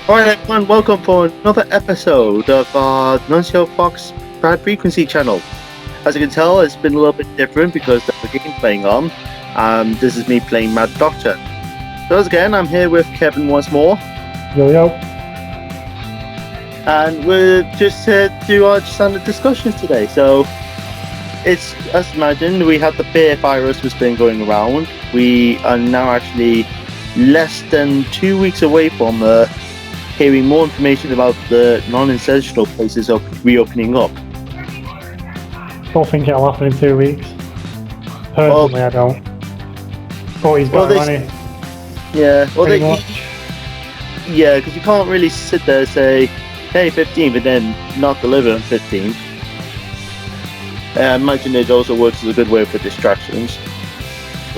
Alright everyone, welcome for another episode of our Nuncio Fox Bad Frequency channel. As you can tell, it's been a little bit different because there's a game playing on. This is me playing Mad Doctor. So once again, I'm here with Kevin once more. Yo yo. And we're just here to do our standard discussions today. So, it's, as imagined, we had the bear virus that's been going around. We are now actually less than 2 weeks away from hearing more information about the non-ancestral places of reopening up. Don't think it'll happen in 2 weeks. Personally, I don't. But he's got money. Yeah, well, pretty much. Yeah, because you can't really sit there and say, hey, 15th, and then not deliver on 15th. I imagine it also works as a good way for distractions.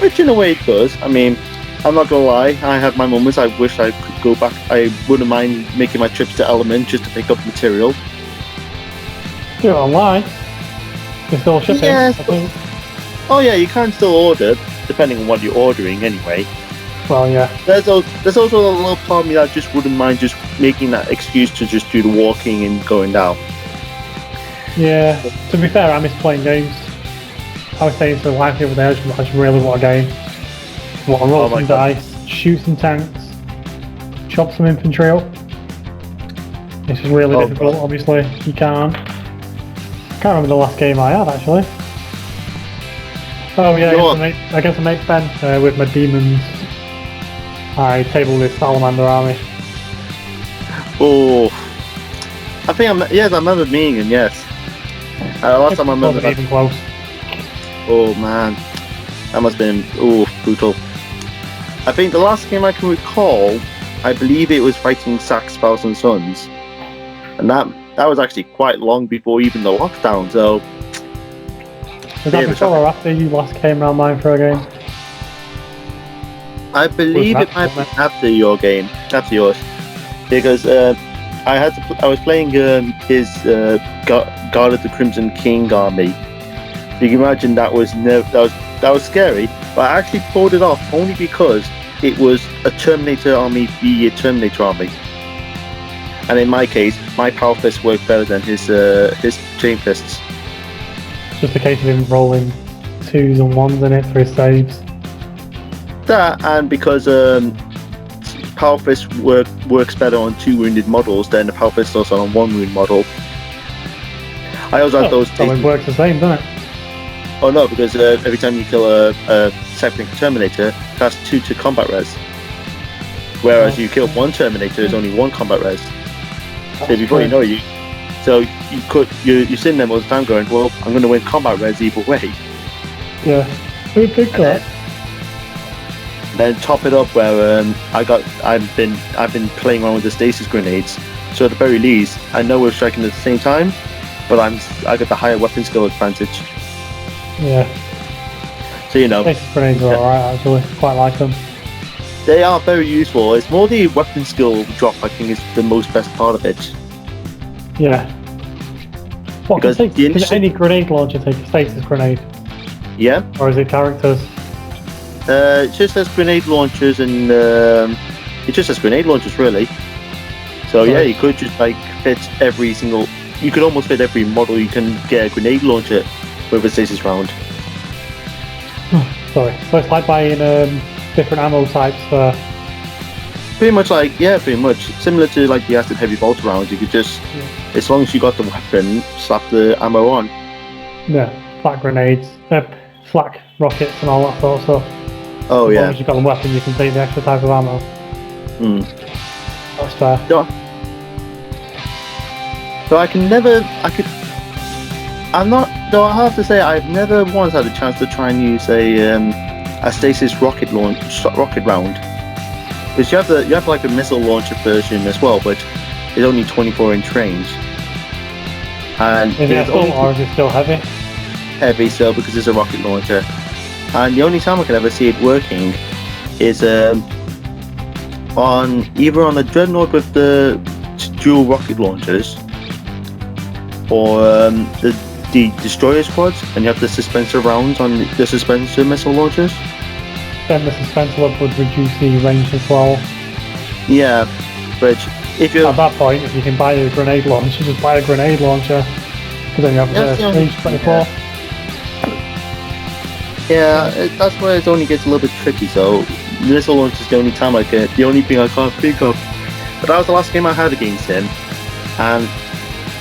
Which in a way it does. I mean, I'm not gonna lie, I have my moments. I wish I could go back. I wouldn't mind making my trips to Element just to pick up material. Do it online. It's still shipping, Yeah, I think. Oh yeah, you can still order, depending on what you're ordering anyway. Well, yeah. There's also a little part of me that just wouldn't mind just making that excuse to just do the walking and going down. Yeah, to be fair, I miss playing games. I was saying to the wife the other day, I just really want a game. I want to roll some dice, shoot some tanks, chop some infantry up. This is really difficult, obviously. You can't. I can't remember the last game I had, actually. Oh yeah, I guess I make Ben with my demons. I tabled this salamander army. Oh, I think I remember meeting him. Yes, last time I remember that. Even close. Oh man, that must have been brutal. I think the last game I can recall, I believe it was fighting Sack, Spouse and Sons, and that was actually quite long before even the lockdown. So was that before or after you last came around mine for a game? I believe it might be after your game, after yours, because I was playing his Guard of the Crimson King army. You can imagine that was scary, but I actually pulled it off only because it was a Terminator army v a Terminator army, and in my case, my power fists worked better than his chain fists. Just a case of him rolling 2s and 1s in it for his saves. That, and because Power Fist works better on 2 wounded models than the Power Fist does on a 1 wound model. I also had those. So it works the same, doesn't it? Oh no, because every time you kill a Cybernetic Terminator, that's 2 to combat res. Whereas you kill 1 Terminator, there's only 1 combat res. So before you know it, you're sitting there all the time going, well, I'm going to win combat res either way. Yeah, who picked that? Then top it up where I've been playing around with the stasis grenades, so at the very least I know we're striking at the same time, but I got the higher weapon skill advantage. Yeah. So stasis grenades are alright actually, quite like them. They are very useful. It's more the weapon skill drop I think is the most best part of it. Yeah. What can any grenade launcher take a stasis grenade? Yeah. Or is it characters? It just has grenade launchers and it just has grenade launchers really. So yeah, you could just fit every single. You could almost fit every model you can get a grenade launcher with a stasis round. Sorry. So it's like buying different ammo types for. Pretty much similar to like the acid heavy bolt rounds. You could just, as long as you got the weapon, slap the ammo on. Yeah, flak grenades, flak rockets, and all that sort of stuff. Oh as long as you've got the weapon, you can take the extra type of ammo. That's fair. So I have to say I've never once had a chance to try and use a stasis rocket round. Because you have like a missile launcher version as well, but it's only 24-inch range. And is it still heavy? Heavy still, because it's a rocket launcher. And the only time I can ever see it working is either on a dreadnought with the dual rocket launchers, or the destroyer squads, and you have the suspensor rounds on the suspensor missile launchers. Then the suspensor would reduce the range as well. Yeah, but if you At that point, if you can buy a grenade launcher, just buy a grenade launcher. Because then you have stage 24. Yeah, that's where it only gets a little bit tricky. So missile launch is the only time the only thing I can't think of. But that was the last game I had against him, and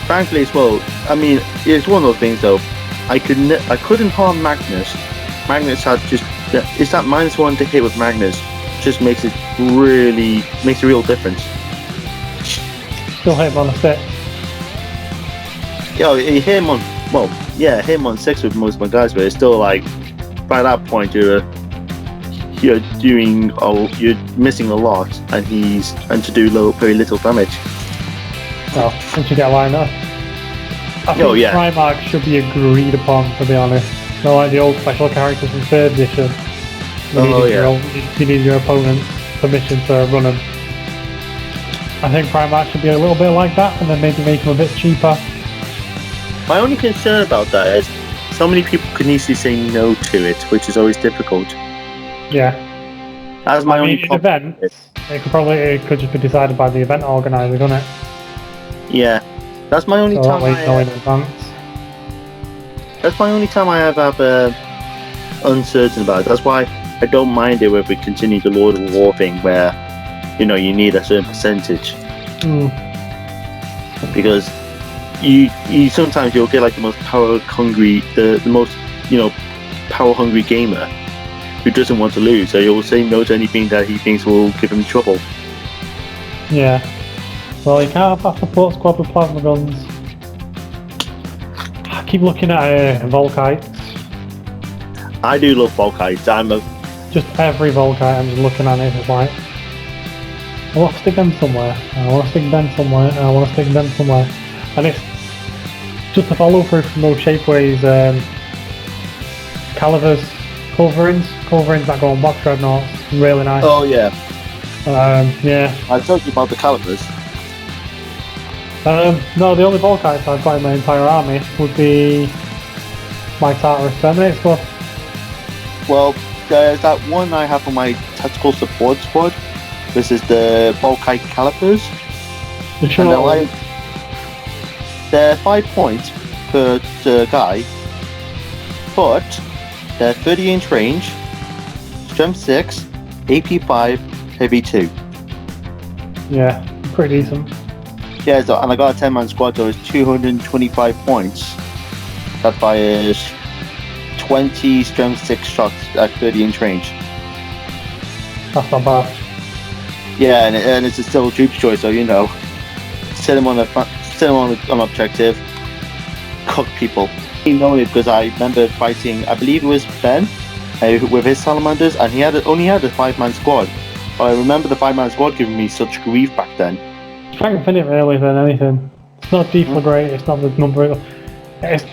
frankly as well, I mean, it's one of those things though. I couldn't harm Magnus. Magnus had it's that -1 to hit with Magnus just makes a real difference. Still hit him on the stick. Yeah, you hit him on hit him on 6 with most of my guys, but it's still like by that point you're missing a lot, and to do very little damage. Well, once you get a line up. I think Primarch should be agreed upon, to be honest. Not like the old special characters from 3rd edition. You need your opponent's permission to run them. I think Primarch should be a little bit like that, and then maybe make them a bit cheaper. My only concern about that is so many people can easily say no to it, which is always difficult. Yeah. That's my only problem. It could just be decided by the event organizer, couldn't it? Yeah. That's my only time. That's my only time I have uncertain about it. That's why I don't mind it if we continue the Lord of War thing, where you need a certain percentage. Because you sometimes you'll get like the most power hungry gamer who doesn't want to lose, so he'll say no to anything that he thinks will give him trouble. Yeah. Well, you can't have a support squad with plasma guns. I keep looking at Volkites. I do love Volkites. Just every Volkite, I'm just looking at it, it's like, I want to stick them somewhere, I want to stick them somewhere, I want to stick them somewhere. And it's just a follow through from those Shapeways, Calivers, Culverins that go on box dreadnoughts, really nice. Oh yeah. Yeah. I told you about the Calivers. No, the only Volkites I've got in my entire army would be my Tartarus Terminator squad. Well, there's that one I have on my tactical support squad. This is the Volkite Calipers. They're 5 points per guy, but they're 30-inch range, strength 6, AP 5, heavy 2. Yeah, pretty decent. Yeah, so, and I got a 10-man squad, so it's 225 points. That fires 20 strength 6 shots at 30-inch range. That's not bad. Yeah, and it's a still troops choice, so set him on an objective, cook people. I know it because I remember fighting, I believe it was Ben, with his salamanders, and he only had a 5-man squad. But I remember the 5-man squad giving me such grief back then. Strength in it really than anything. It's not deflagrate, it's not the number, it's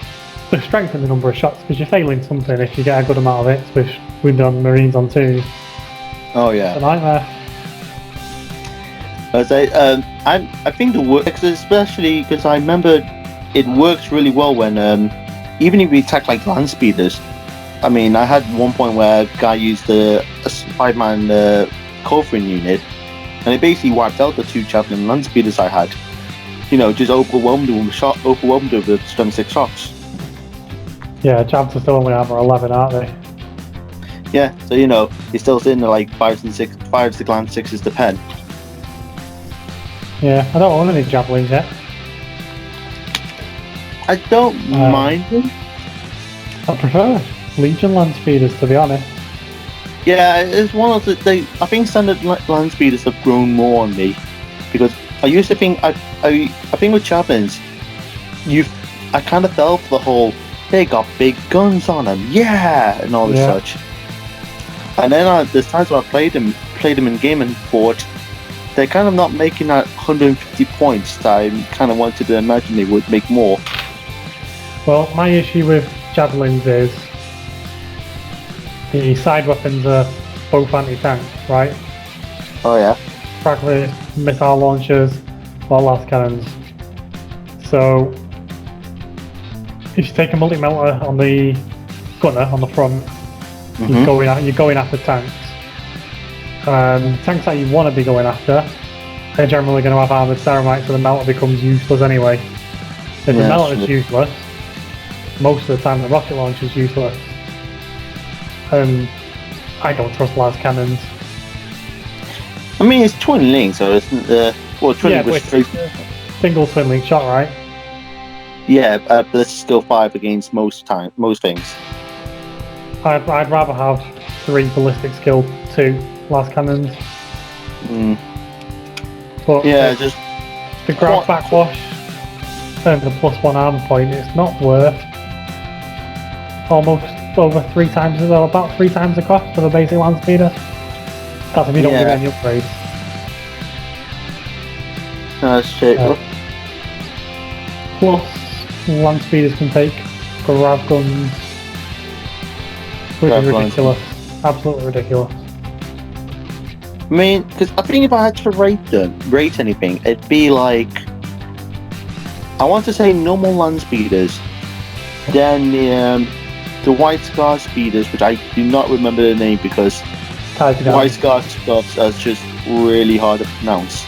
the strength in the number of shots, because you're failing something if you get a good amount of hits, which we've done Marines on 2. Oh yeah. It's a nightmare. I think the works, especially because I remember it works really well when even if we attack like land speeders. I mean, I had one point where a guy used a 5-man Covering unit, and it basically wiped out the 2 Javelin land speeders I had. Just overwhelmed with the strength 6 shots. Yeah, Javs are still only armor 11, aren't they? Yeah, so you're still sitting at like 5s to land 6s to pen. Yeah, I don't own any Javelins yet. I don't mind them. I prefer Legion land speeders, to be honest. Yeah, it's one of the. I think standard land speeders have grown more on me, because I used to think I think with Javelins, I kind of fell for the whole they got big guns on them, yeah, and all this such. And then there's times when I played them in game and thought they're kind of not making that 150 points that I kind of wanted to imagine they would make more. Well, my issue with Javelins is the side weapons are both anti-tank, right? Oh yeah. Fragments, missile launchers, or las cannons. So if you take a multi-melter on the gunner on the front, you're going after tanks. Tanks that you want to be going after they're generally going to have armored ceramite, so the melter becomes useless anyway. If the melter is useless, most of the time the rocket launcher is useless. I don't trust las cannons. I mean, it's twin link, so it's twin link was straight. Single twin link shot, right? Yeah, but it's still 5 against most things. I'd rather have 3 ballistic skill 2 las cannons. But yeah, just the grab backwash and the +1 armor point, it's not worth almost over 3 times, about 3 times the cost for the basic land speeder. That's if you don't do any upgrades. That's shit. Plus, land speeders can take grav guns, which is ridiculous. Absolutely ridiculous. I mean, because I think if I had to rate anything, it'd be like, I want to say normal land speeders, then the White Scar speeders, which I do not remember the name because White Scar stuff is just really hard to pronounce.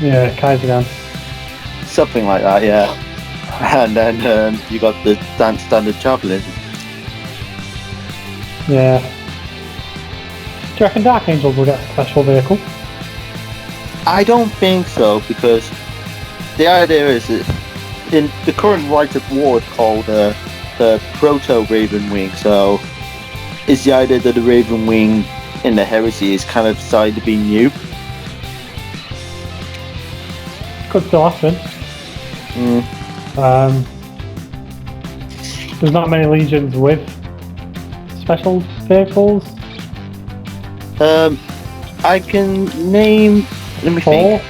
Yeah, Kaisergan. Something like that, yeah. And then you got the standard Javelin. Yeah. Do you reckon Dark Angels will get a special vehicle? I don't think so, because the idea is that in the current Right of War it's called the Proto Raven Wing, so it's the idea that the Raven Wing in the Heresy is kind of decided to be new. Could still happen. There's not many legions with special vehicles. I can name. Let me 4, think.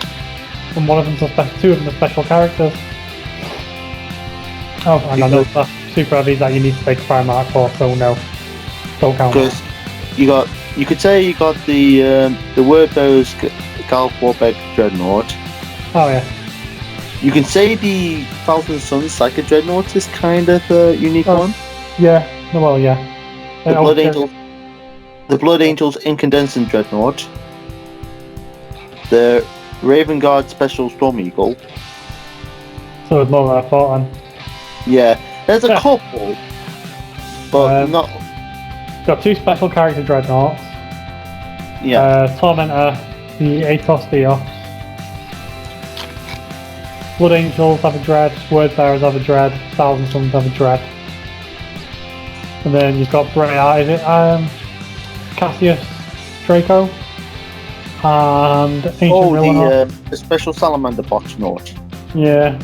and one of them's a 2 of them are special characters. Oh, and I know stuff. Super heavy that you need to take a Primarch for, so no, don't count. Because you could say you got the Wordbearer's Galp Warbeck Dreadnought. Oh yeah. You can say the Thousand Suns Psychic Dreadnought is kind of a unique one. Yeah. Well, yeah. The Blood Angels Incandescent Dreadnought. The Raven Guard Special Storm Eagle. So it's more than I thought then. Yeah, there's a couple, but not. Got 2 special character dreadnoughts. Yeah. Tormentor, the Atos Theos. Blood Angels have a dread, Word Bearers have a dread, Thousand Suns have a dread. And then you've got Bray, is it Cassius Draco? And Ancient the Special Salamander Box Note. Yeah.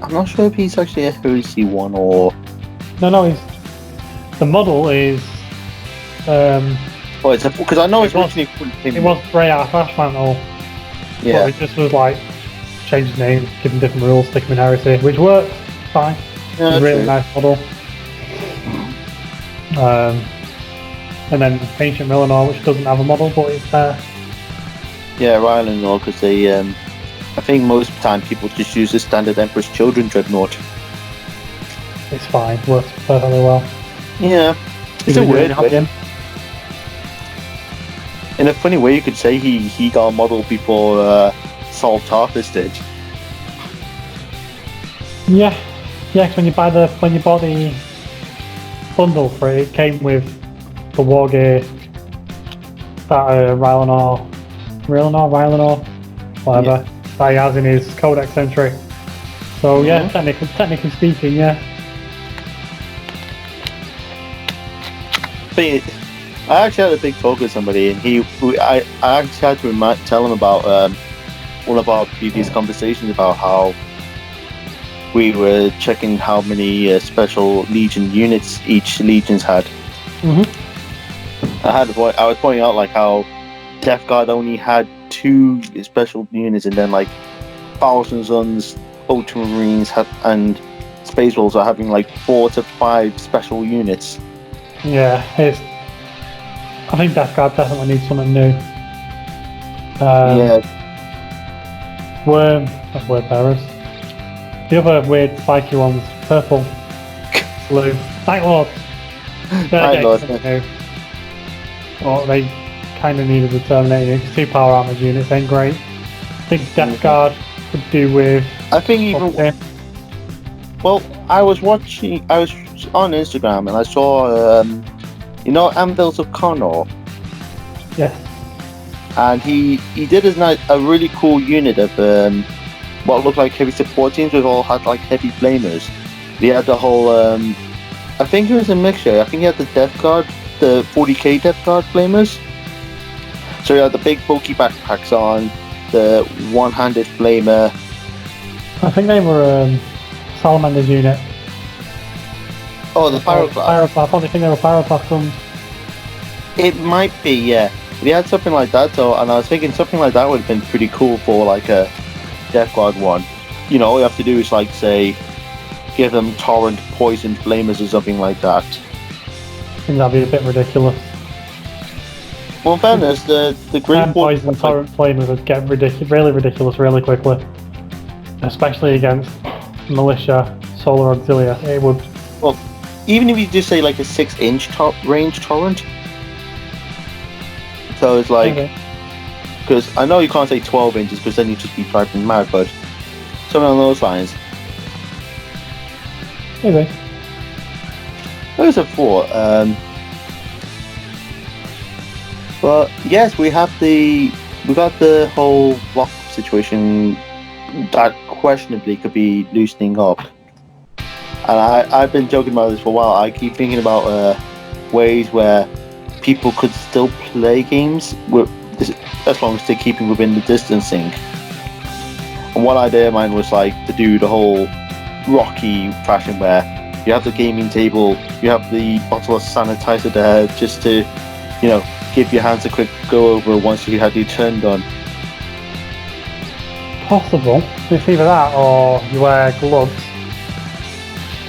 I'm not sure if he's actually a Heresy one or... No, the model is... it's because I know it's originally... It was Bray Ashmantle. Yeah. But it just was like, change his name, give him different rules, stick him in Heresy, which works fine. Yeah, it's a really nice model. And then Ancient Millenor, which doesn't have a model, but it's there. Yeah, Rylan, because they... I think most of the time people just use the standard Emperor's Children Dreadnought. It's fine, works perfectly well. Yeah. It's a weird way. In a funny way, you could say he got a model before Saul Tarkus did. Yeah, because when you bought the bundle for it, it came with the war gear that Rylanor, whatever, that he has in his Codex entry. So yeah, technically speaking, yeah. But I actually had a big talk with somebody, and I actually had to tell him about one of our previous conversations about how we were checking how many special Legion units each Legion's had. I was pointing out like how Death Guard only had 2 special units, and then like Thousand Suns, Ultramarines and Space Wolves are having like 4 to 5 special units. Yeah, I think Death Guard definitely needs something new. That's Word Bearers. The other weird spiky ones, purple, blue, Night Lords. Night Lords. Or they kind of needed the Terminator. 2 power armored units ain't great. I think Death Guard could do with. I think even. Well, I was on Instagram and I saw, Anvils of Connor. Yes. And he did a really cool unit of what looked like heavy support teams with all had like heavy flamers. He had the whole, I think it was a mixture. I think he had the Death Guard, the 40k Death Guard flamers. So he had the big bulky backpacks on, the one-handed flamer. I think they were Salamander's unit. Oh, the Pyroclast. I probably think they were Pyroclast. It might be, yeah. But he had something like that, and I was thinking something like that would have been pretty cool for like a Death Guard one. All you have to do is like say, give them torrent poisoned flamers or something like that. I think that'd be a bit ridiculous. Well, in fairness, the Great poison torrent flamers would get really ridiculous really quickly, especially against militia, solar auxilia. It would. Well, even if you just say like a 6-inch range torrent. So it's like, because I know you can't say 12 inches because then you'd just be driving mad, but something along those lines. Maybe. There's a thought. But yes, we got the whole lock situation that questionably could be loosening up. And I've been joking about this for a while. I keep thinking about ways where people could still play games as long as they're keeping within the distancing. And one idea of mine was like to do the whole Rocky fashion where you have the gaming table, you have the bottle of sanitizer there just to, give your hands a quick go over once you had your turn done. Possible. It's either that or you wear gloves,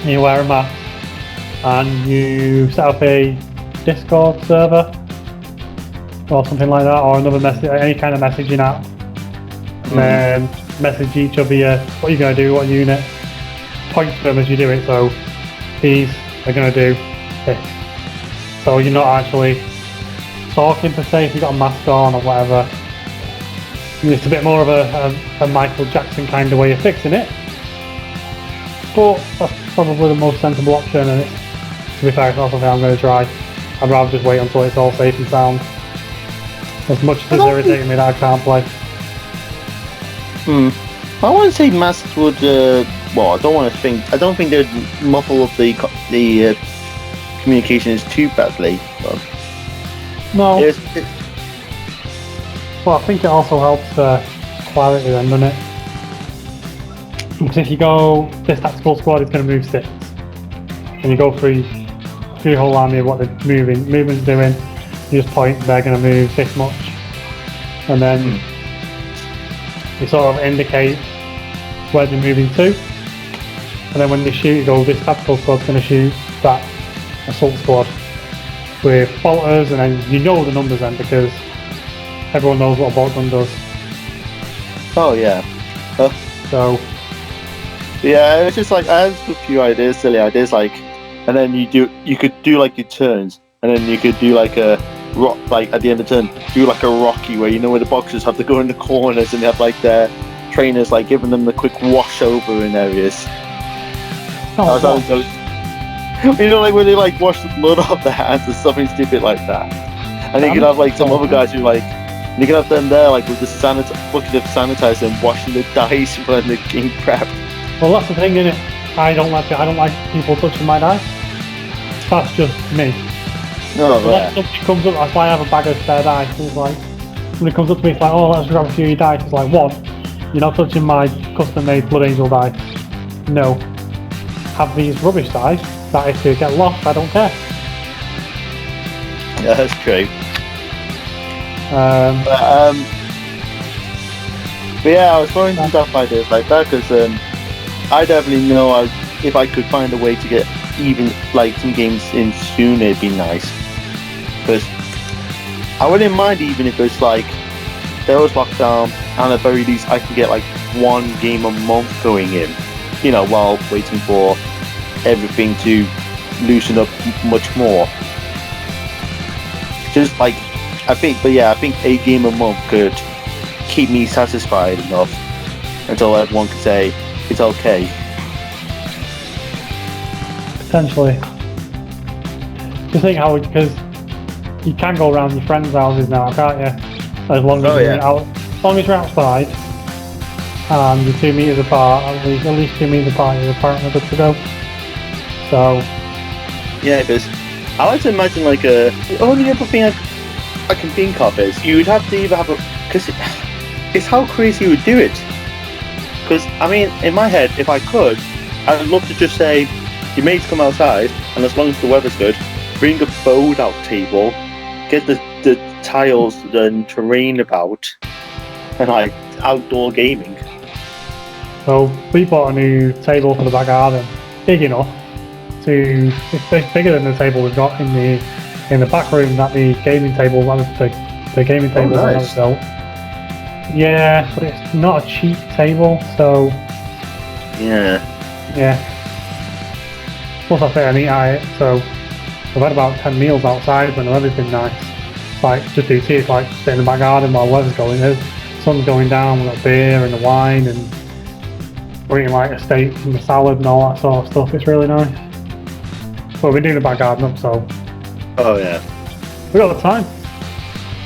and you wear a mask, and you set up a Discord server or something like that, or another message, any kind of messaging app, and then message each other what you're going to do, what unit, point to them as you do it. So these are going to do this. So you're not actually talking per se if you've got a mask on or whatever. It's a bit more of a Michael Jackson kind of way of fixing it, but that's probably the most sensible option, and to be fair, it's not something I'm going to try. I'd rather just wait until it's all safe and sound. As much as it's irritating me that I can't play. I wouldn't say masks would. I don't think they'd muffle up the communications too badly. But no. Well, I think it also helps clarity then, doesn't it? Because if you go, this tactical squad is going to move 6, and you go through your whole army of what the movement's doing, you just point, they're going to move this much, and then you sort of indicate where they're moving to, and then when they shoot, you go, this tactical squad's going to shoot that assault squad with bolters, and then you know the numbers then because everyone knows what a bolt gun does. Oh yeah. So yeah, it's just like I had a few silly ideas, like, and then you could do like your turns, and then you could do like a rock, like at the end of the turn, do like a Rocky where where the boxers have to go in the corners and they have like their trainers like giving them the quick wash over in areas. Like when they like wash the blood off their hands or something stupid like that. And you can have like some other guys who like, you can have them there like with the bucket of sanitizer and washing the dice when they're getting prepped. Well, that's the thing, innit? I don't like people touching my dice. That's just me. No, somebody comes up, that's why I have a bag of spare dice. It's like, somebody comes up to me, it's like, oh, let's grab a few of your dice. It's like, one, you're not touching my custom-made Blood Angel dice. No. Have these rubbish dice that if they get lost, I don't care. Yeah, that's true. But yeah, I was throwing some stuff ideas like that because I definitely know if I could find a way to get even like some games in soon, it'd be nice. Because I wouldn't mind even if it's like there was lockdown and at the very least I can get like one game a month going in, while waiting for everything to loosen up much more. Just like I think a game a month could keep me satisfied enough until everyone can say it's okay. Potentially. Just think how, because you can go around your friends' houses now, can't you? As long as you're outside and you're 2 meters apart, at least 2 meters apart, you're apparently good to go. So yeah, because I like to imagine like the only other thing I can think of is you would have to either have because it's how crazy you would do it. Because I mean, in my head, if I could, I'd love to just say your mates come outside, and as long as the weather's good, bring a bowed out table, get the tiles and terrain about, and like outdoor gaming. So we bought a new table for the back garden, big enough to, it's bigger than the table we've got in the back room that the gaming table the gaming table that was built. Yeah, but it's not a cheap table, so yeah. Plus I fit and eat at it, so I've had about 10 meals outside when the weather's been nice. Like just do tea, like sit in the back garden while the weather's going. The sun's going down, we've got beer and the wine, and we're eating like a steak and a salad and all that sort of stuff. It's really nice. But we're doing the back garden up, so. Oh yeah. We got the time.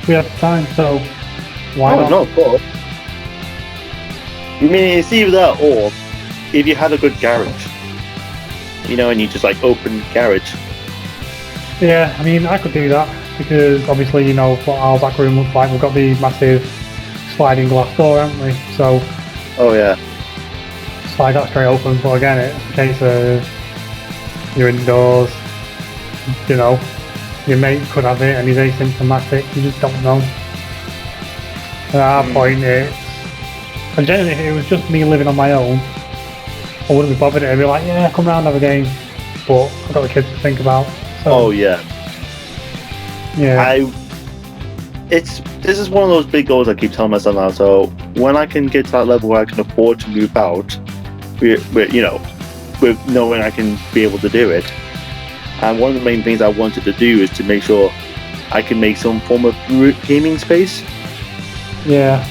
We have the time, so why not? No, but I mean, it's either that or if you had a good garage, and you just like open garage. Yeah, I mean, I could do that because obviously, what our back room looks like. We've got the massive sliding glass door, haven't we? So. Oh yeah. Slide that straight open, but again, it's a case of you're indoors. Your mate could have it and he's asymptomatic. You just don't know. At that point, and generally, if it was just me living on my own, I wouldn't be bothered. I'd be like, yeah, come round, have a game. But I've got the kids to think about. So, oh yeah. Yeah. This is one of those big goals I keep telling myself now. So when I can get to that level where I can afford to move out, with knowing I can be able to do it. And one of the main things I wanted to do is to make sure I can make some form of gaming space. Yeah.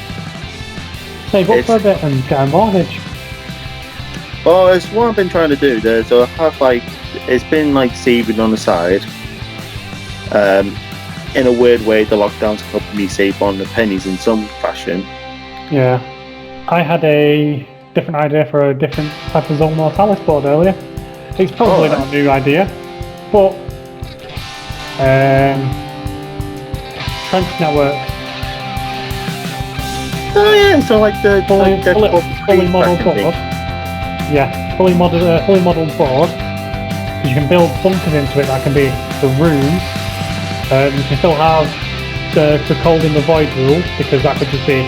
Save up for a bit and get a mortgage. Well, it's what I've been trying to do. So I have it's been saving on the side. In a weird way, the lockdown's helped me save on the pennies in some fashion. Yeah. I had a different idea for a different type of Zone Mortalis board earlier. It's probably not a new idea, but trench network. Oh yeah, so like the fully modelled board. Yeah, fully modelled board. You can build bunkers into it that can be the rooms. You can still have the cold in the void rule because that could just be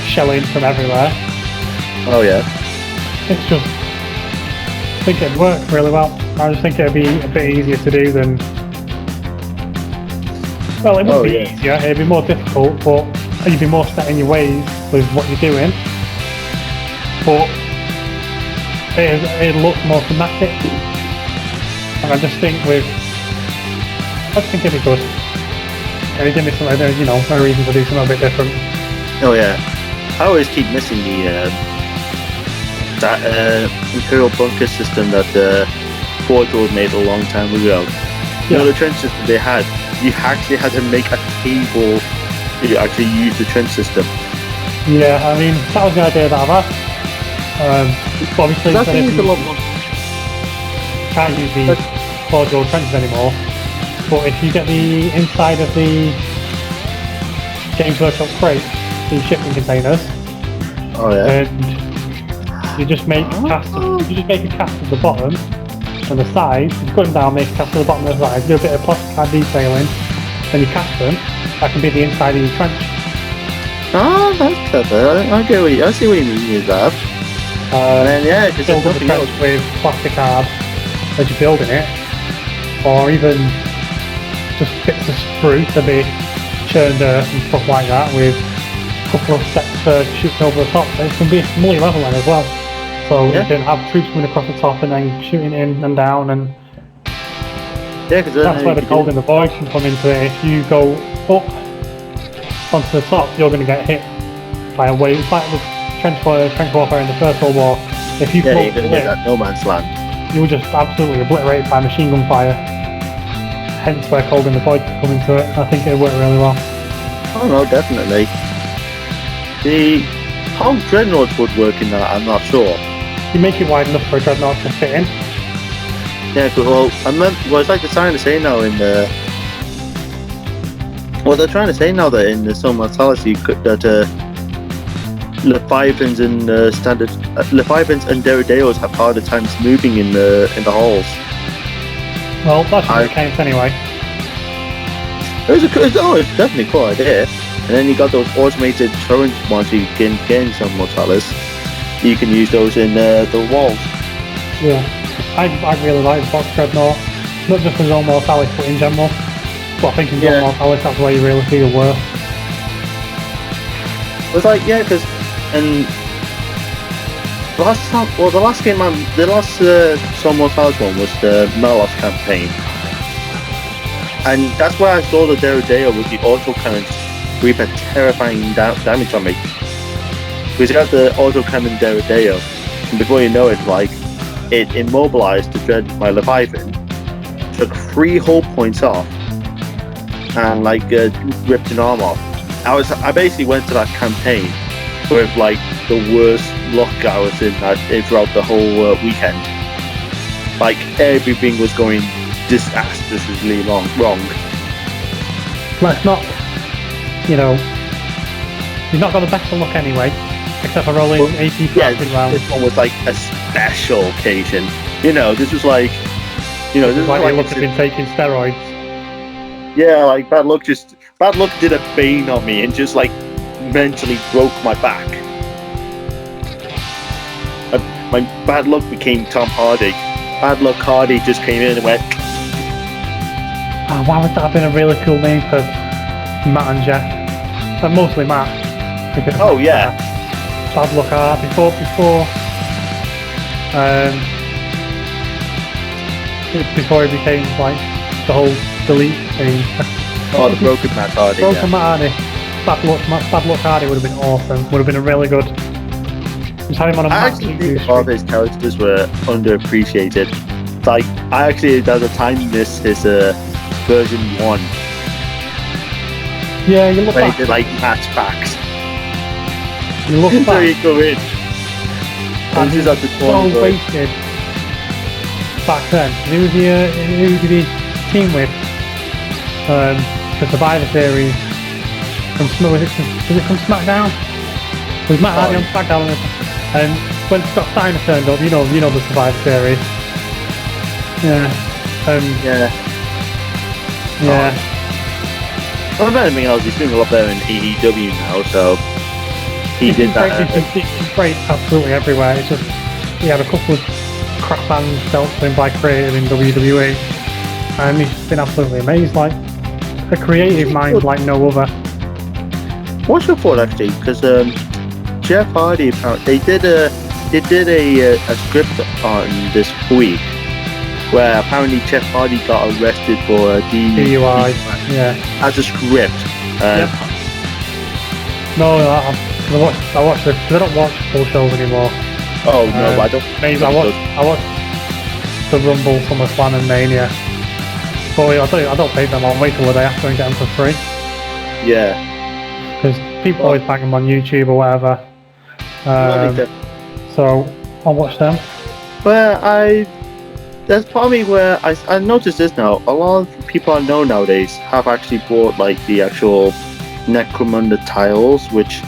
shelling from everywhere. Oh yeah. It's just, I think it'd work really well. I just think it'd be a bit easier to do than. Well, it wouldn't be easier. It'd be more difficult, but you'd be more set in your ways with what you're doing. But it looks more thematic, and I just think it'd be good. And it'd give me some, a reason to do something a bit different. Oh yeah. I always keep missing that Imperial bunker system that Forge made a long time ago. The trench system they had, you actually had to make a table to actually use the trench system. Yeah, I mean, that was the idea that I've had. Obviously, that's a lot more. Can't use the Forge trenches anymore. But if you get the inside of the Games Workshop crate, the shipping containers, and you just make a cast of the bottom and the sides. You put them down, make a cast of the bottom and the sides, do a bit of plastic card detailing, then you cast them. That can be the inside of your trench. Oh, that's clever. I see what you mean with that. And then just build the trench with plastic card as you're building it, or even just bits of spruce to be churned earth and stuff like that with a couple of steps for shooting over the top. It can be multi-level then as well. So you can have troops coming across the top and then shooting in and down, and Yeah, because that's where the cold in the void can come into it. If you go up onto the top, you're going to get hit by a wave. It's like with trench warfare in the First World War. If you you're going to get that no man's land. You were just absolutely obliterated by machine gun fire. Hence where cold in the void can come into it. I think it worked really well. Oh no, definitely. How dreadnoughts would work in that, I'm not sure. You make it wide enough for a dreadnought to fit in. Yeah, well, it's like they're trying to say now in the. Well, they're trying to say now that in the Sun Mortality that Leviathans and Leviathans and Derrideos have harder times moving in the halls. Well, that should be the case anyway. It's definitely a cool idea. And then you got those automated turret ones you can get in some Mortalis. You can use those in the walls. Yeah, I really like the box dreadnought. Not just in Zone Mortalis, but in general. But I think in Zone Mortalis, that's where you really see the worth. It's like, yeah, because the last Zone Mortalis one was the Melos campaign. And that's where I saw the Derrideo with the auto cannons reap a terrifying damage on me. Because you have the auto cannon Derrideo, and before you know it, like, it immobilized my Leviathan, took 3 hull points off, and like ripped an arm off. I basically went to that campaign with like the worst luck I was in throughout the whole weekend. Like everything was going disastrously wrong. Let's not, you've not got the best of luck anyway, except for rolling 80 rounds. This one was like a special occasion. This was like, this was like you look at been taking steroids. Yeah, like bad luck did a bane on me and just like mentally broke my back. My bad luck became Tom Hardy. Bad luck Hardy just came in and went. Oh, why would that have been a really cool name for Matt and Jeff? But mostly Matt. Oh yeah. Bad luck Hardy before he became like the whole delete thing. Oh, the broken Matt Hardy. Broken Matt Hardy. Bad luck Hardy would have been awesome. Would have been a really good. Just have him on a I actually think all of his characters were underappreciated. Like I actually at the time missed his version 1. Yeah, you look where back. He did like match packs. You look back. So you go in. And this is at the so wasted back then. Who did he team with? The Survivor Series. Was it from SmackDown? Was Matt Hardy on SmackDown? And when Scott Steiner turned up, you know the Survivor Series. Yeah. Yeah. Well, if anything else, he's doing a lot better in AEW now, so he did that. He's great absolutely everywhere. It's just he had a couple of crap bands dealt to him by creative in WWE, and he's been absolutely amazed. Like a creative mind like no other. What's your thought actually? Because Jeff Hardy apparently they did a script on this week where apparently Jeff Hardy got arrested for a DUI. Yeah. As a script. Yep. No, I watched it because I don't watch full shows anymore. Oh no, I don't. Maybe I watched the Rumble, SummerSlam, and Mania. But I don't pay them. I'll wait till the day after and get them for free. Yeah. Because people always bang them on YouTube or whatever. So I'll watch them. There's part of me where I noticed this now. A lot of people I know nowadays have actually bought like the actual Necromunda tiles, which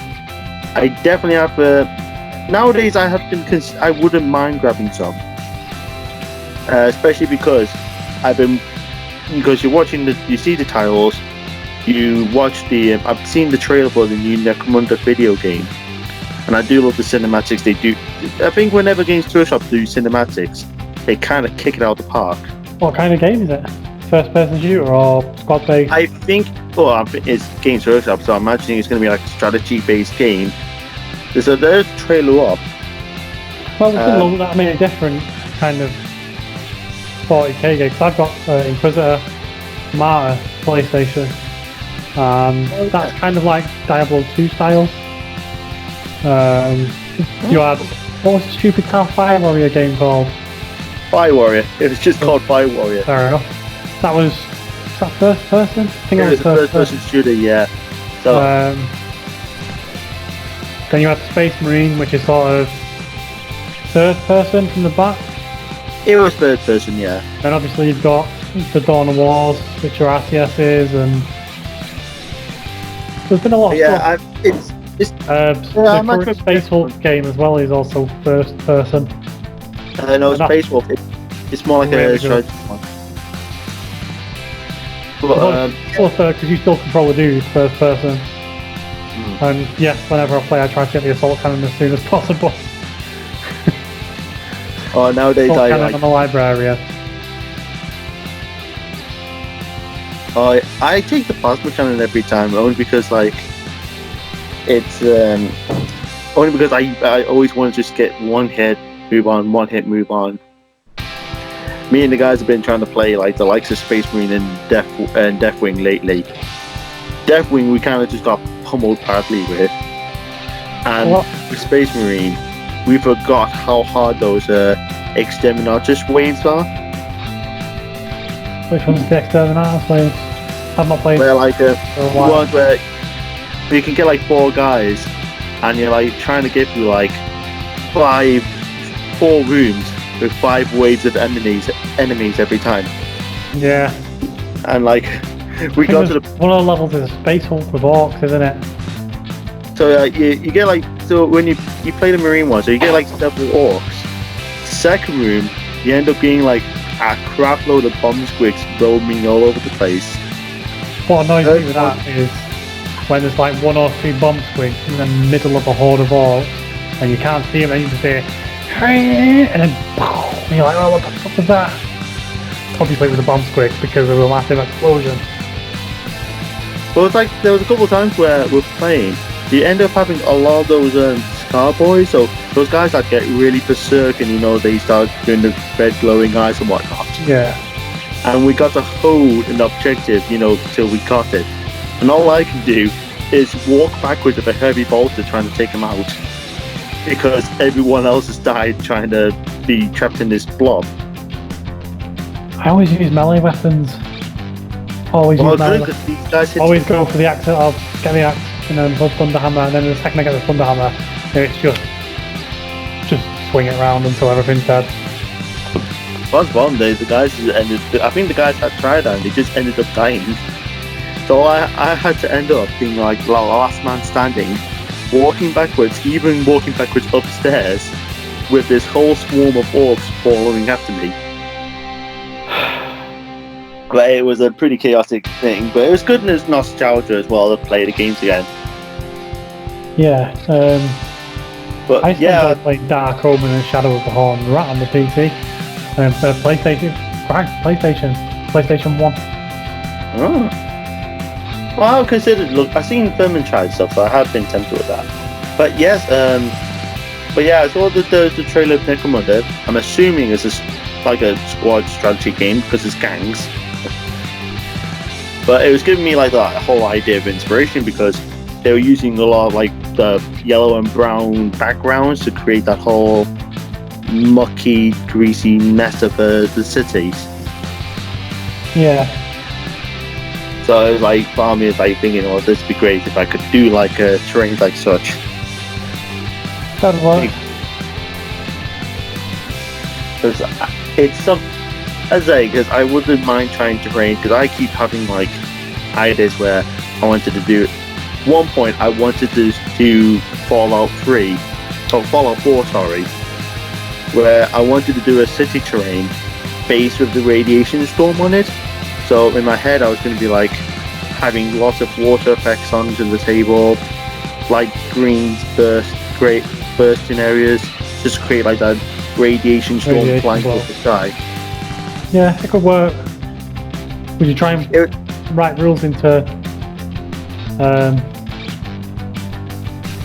I definitely have. Nowadays, I wouldn't mind grabbing some, especially because you see the tiles, you watch I've seen the trailer for the new Necromunda video game, and I do love the cinematics they do. I think whenever Games Workshop do cinematics, they kind of kick it out of the park. What kind of game is it? First person shooter or squad based? I think, it's Games Workshop, so I'm imagining it's going to be like a strategy based game. There's a trailer up. Well, there's been many different kind of 40k game, because I've got Inquisitor, Martyr, PlayStation. That's kind of like Diablo 2 style. You had, what was the stupid Fire Warrior game called? Fire Warrior. It was just called Fire Warrior. Fair enough. That was that first person? I think it was a first person shooter, yeah. So then you had Space Marine, which is sort of third person from the back. It was third person, yeah. And obviously you've got the Dawn of Wars, which are RTSs, and there's been a lot of stuff. The current Space Hulk game as well is also first person. No, Space Wolf. It's more like a strategy one. But because you still control the dude first person. And yes, whenever I play, I try to get the assault cannon as soon as possible. Nowadays assault cannon on the librarian. I take the plasma cannon every time, only because it's only because I always want to just get one hit, move on, one hit, move on. Me and the guys have been trying to play the likes of Space Marine and Deathwing lately. Deathwing we kind of just got pummeled badly with, and with Space Marine we forgot how hard those Exterminatus waves are. Which one's the Exterminatus waves? I've not played. Where ones where you can get 4 guys, and you're trying to get through 4 rooms with 5 waves of enemies every time. Yeah. And we got to the one of the levels is a Space Hulk with orcs, isn't it? So you get so when you play the Marine one, so you get several orcs. Second room, you end up getting a crap load of bomb squigs roaming all over the place. What annoys me with that is when there's 1 or 2 bomb squigs in the middle of a horde of orcs, and you can't see them, and you just hear, hey, and then and you're like, oh, what the fuck was that? Obviously it was a bomb squig because of a massive explosion. Well, it's there was a couple of times where we're playing, you end up having a lot of those Scar Boys, so those guys that get really berserk and they start doing the red glowing eyes and whatnot. Yeah. And we got to hold an objective, till we got it. And all I can do is walk backwards with a heavy bolter trying to take them out, because everyone else has died trying to be trapped in this blob. I always use melee weapons. Always go for the axe. I'll get the axe and then the thunder hammer, and then the second I get the thunder hammer, it's just swing it around until everything's dead. Once one day, the guys ended. I think the guys had tried that and they just ended up dying. So I had to end up being the last man standing, walking backwards upstairs, with this whole swarm of orcs following after me. But it was a pretty chaotic thing, but it was good and it's nostalgia as well to play the games again. Yeah, but I started playing Dark Omen and Shadow of the Horn right on the PC, and PlayStation 1. Oh. Well, I considered. I've seen Vermintide stuff, so I have been tempted with that. But yes, I saw the trailer of Necromunda. I'm assuming it's a squad strategy game because it's gangs. But it was giving me the whole idea of inspiration because they were using a lot of the yellow and brown backgrounds to create that whole mucky, greasy mess of the cities. Yeah. So it was part of me is thinking, oh, this would be great if I could do a terrain like such. That'd work. Because it's some, because I wouldn't mind trying terrain, because I keep having ideas where I wanted to do. At one point, I wanted to do Fallout 4, where I wanted to do a city terrain based with the radiation storm on it. So in my head, I was going to be having lots of water effects onto the table, greens bursting areas, just create that radiation storm flying off the sky. Yeah, it could work. Would you try and write rules into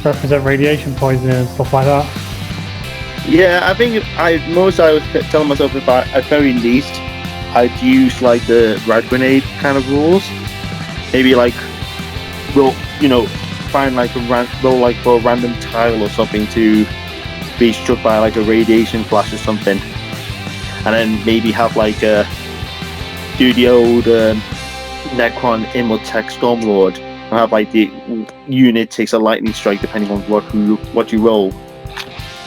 represent radiation poisoning and stuff like that? Yeah, I think I was telling myself if at very least I'd use like the red grenade kind of rules. Maybe like roll, find like roll like for a random tile or something to be struck by like a radiation flash or something, and then maybe have like do the old Necron Immortech Stormlord and have like the unit takes a lightning strike depending on what you roll.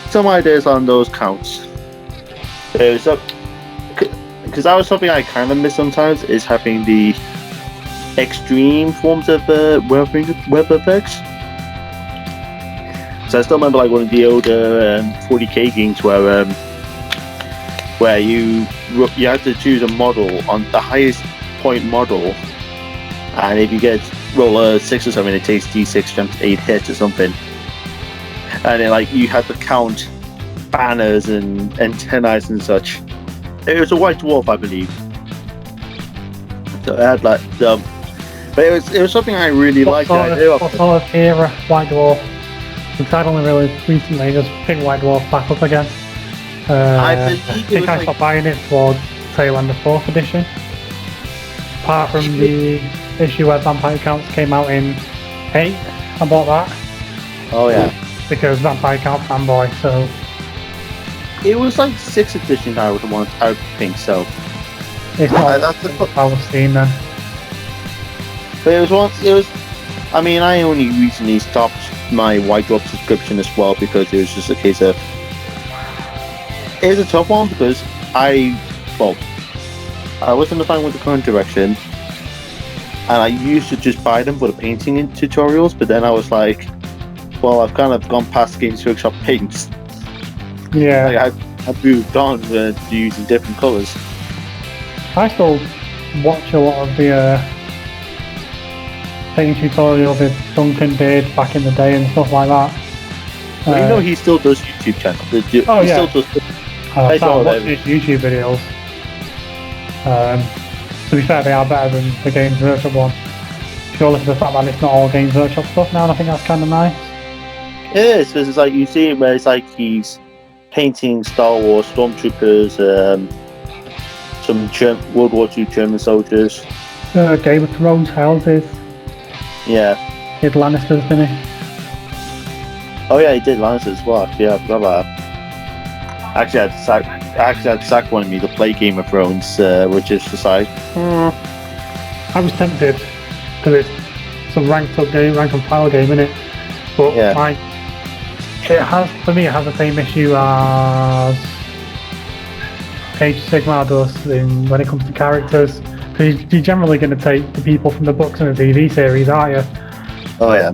Some ideas on those counts. Because that was something I kind of miss sometimes, is having the extreme forms of weather effects. So I still remember like one of the older 40k games where you had to choose a model on the highest point model, and if you roll a 6 or something, it takes d6 jumps 8 hits or something, and then like you had to count banners and antennae and such. It was a white dwarf, I believe. So it had like but it was something I really liked. What sort of era White Dwarf? Because I'd only really recently just picked White Dwarf back up again. I think I stopped buying it towards tail end of 4th edition. Apart from the issue where Vampire Counts came out in 8, I bought that. Oh yeah. Because Vampire Count fanboy, so... It was like 6th edition, I would think so. It's not I was seeing then. But it was I mean, I only recently stopped my White Dwarf subscription as well, because it was just a case of... It was a tough one, because I wasn't a fan with the current direction, and I used to just buy them for the painting and tutorials, but then I was like, well, I've kind of gone past Games Workshop paints. Yeah. Like, I've moved on to using different colours. I still watch a lot of the painting tutorials that Duncan did back in the day and stuff like that. Well, he still does YouTube channel. Yeah. Still does. I started watching his YouTube videos. To be fair, they are better than the Games Workshop one. Purely for the fact that it's not all Games Workshop stuff now, and I think that's kind of nice. It is, because it's like you see it where it's like he's painting Star Wars stormtroopers, some World War II German soldiers. Game of Thrones houses. Yeah. He did Lannisters, didn't he? Oh yeah, he did Lannisters as well. Yeah, I forgot about that. Actually, I had Zach wanted me to play Game of Thrones, which is just like... I was tempted, because it's some ranked up game, ranked up file game, innit? But yeah. It has the same issue as Age of Sigmar does when it comes to characters. Because you're generally going to take the people from the books and the TV series, aren't you? Oh yeah.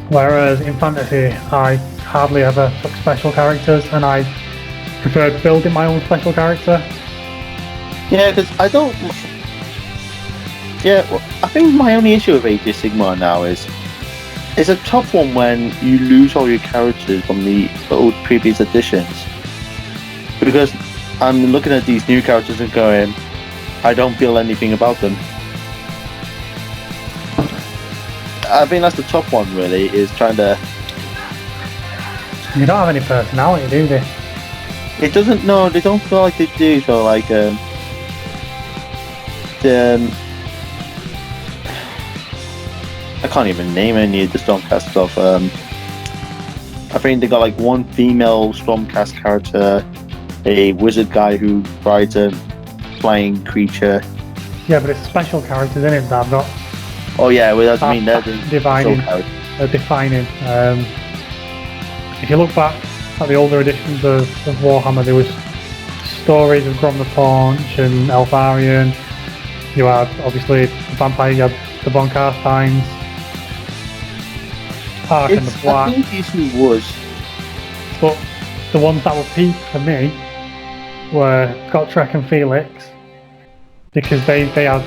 Whereas in fantasy, I hardly ever took special characters, and I preferred building my own special character. Yeah, because I don't... Yeah, well, I think my only issue with Age of Sigmar now is it's a tough one when you lose all your characters from the old previous editions. Because I'm looking at these new characters and going, I don't feel anything about them. I think that's the tough one, really, is trying to... You don't have any personality, do they? It doesn't, no, they don't feel like they do, so like, I can't even name any of the Stormcast stuff. I think they got like one female Stormcast character, a wizard guy who rides a flying creature. Yeah, but it's special characters, isn't it, that got... Oh yeah, well that's I mean they're defining. If you look back at the older editions of Warhammer, there was stories of Grom the Paunch and Elfarion. You had obviously the Vampire, you had the Von Carsteins, Ark and the Black. I think the issue was, but the ones that were peak for me were Gotrek and Felix, because they had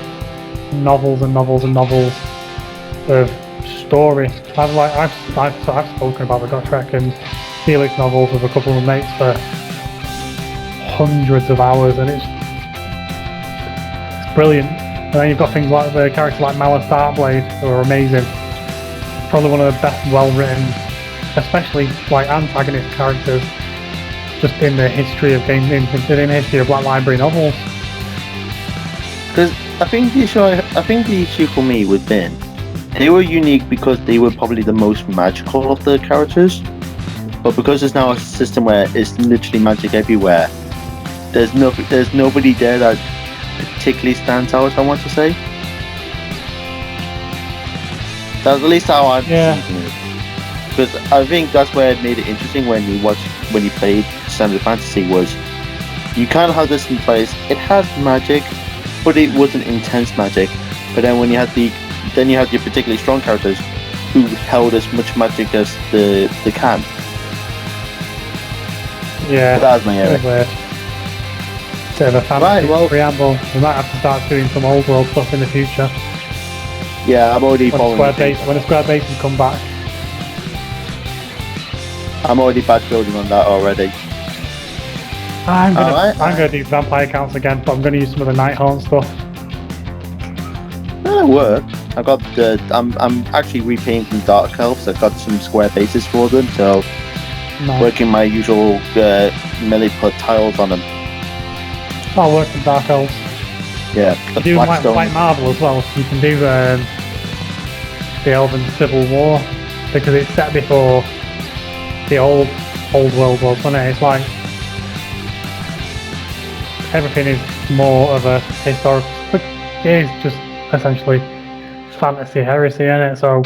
novels and novels and novels of story. I've spoken about the Gotrek and Felix novels with a couple of mates for hundreds of hours, and it's brilliant. And then you've got things like the character like Mala Starblade, who are amazing. Probably one of the best well-written, especially like antagonist characters, just in the history of games, in the history of Black Library novels. Because I think the issue for me with Ben, they were unique because they were probably the most magical of the characters. But because there's now a system where it's literally magic everywhere, there's nobody there that particularly stands out. I want to say. That's at least how I'm thinking it. Because I think that's where it made it interesting when you played Standard Fantasy was you kind of had this in place. It had magic, but it wasn't intense magic. But then when you had your particularly strong characters who held as much magic as the can. Yeah, but that was my area. Bit of a fantasy preamble. We might have to start doing some old world stuff in the future. Yeah, I'm already following. When the square bases come back. I'm already batch building on that already. I'm gonna do vampire counts again, but I'm gonna use some of the Nighthaunt stuff. That'll work. I'm actually repainting Dark Elves. I've got some square bases for them, so working my usual melee put tiles on them. I'll work with Dark Elves. Yeah, you do White Marble as well. You can do the Elven Civil War because it's set before the old world was, wasn't it? It's like everything is more of a historical. It is just essentially fantasy heresy, isn't it? So,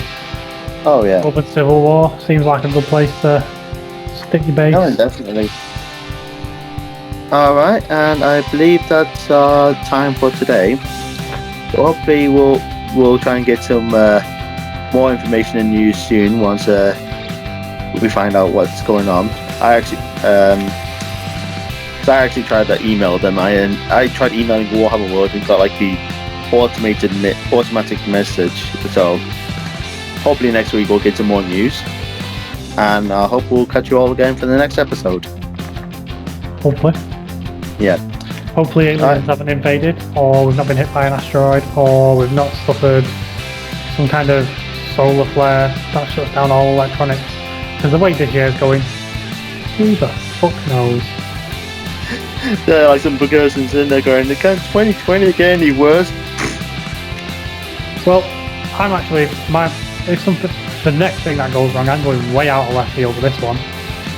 Elven Civil War seems like a good place to stick your base. Oh, definitely. Alright, and I believe that's our time for today. So hopefully we'll try and get some more information and news soon once we find out what's going on. I actually tried to email them. I tried emailing Warhammer World and got like the automatic message. So hopefully next week we'll get some more news. And I hope we'll catch you all again for the next episode. Hopefully. Yeah. Hopefully aliens haven't invaded, or we've not been hit by an asteroid, or we've not suffered some kind of solar flare that shuts down all electronics. Because the way this year's going, who the fuck knows? There are like some persons in there going, "Can 2020 get any worse?" Well, I'm actually the next thing that goes wrong, I'm going way out of left field with this one.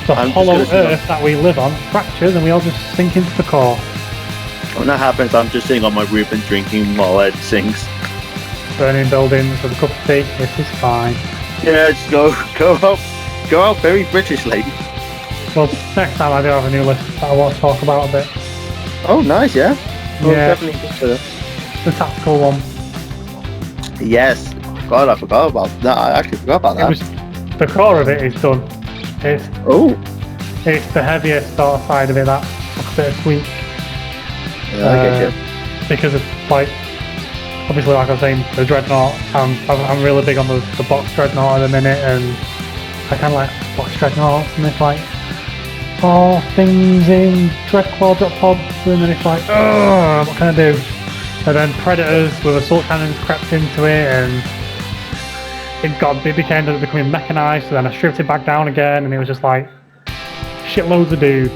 The hollow earth that we live on fractures and we all just sink into the core. When that happens, I'm just sitting on my roof and drinking while it sinks. Burning buildings with a cup of tea, this is fine. Yeah, just go out very Britishly. Well, next time I do have a new list that I want to talk about a bit. Oh, nice, yeah? Well, yeah. Definitely consider. The tactical one. Yes. God, I forgot about that. I actually forgot about that. The core of it is done. It's the heaviest sort of side of it that took a bit of tweak. Yeah, I get you. Because it's like, obviously, like I was saying, the Dreadnought, I'm really big on the box Dreadnought at the minute, and I kind of like box Dreadnoughts, and it's like, things in Dreadclaw drop pods, and then it's like, what can I do? And then Predators with assault cannons crept into it, and it ended up becoming mechanised, so then I stripped it back down again, and it was just like, shitloads of dudes.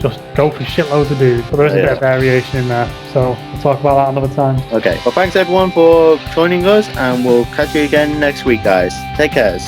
Just go for shitloads of dudes. But there is a bit of variation in there, so we'll talk about that another time. Okay, well thanks everyone for joining us, and we'll catch you again next week, guys. Take care.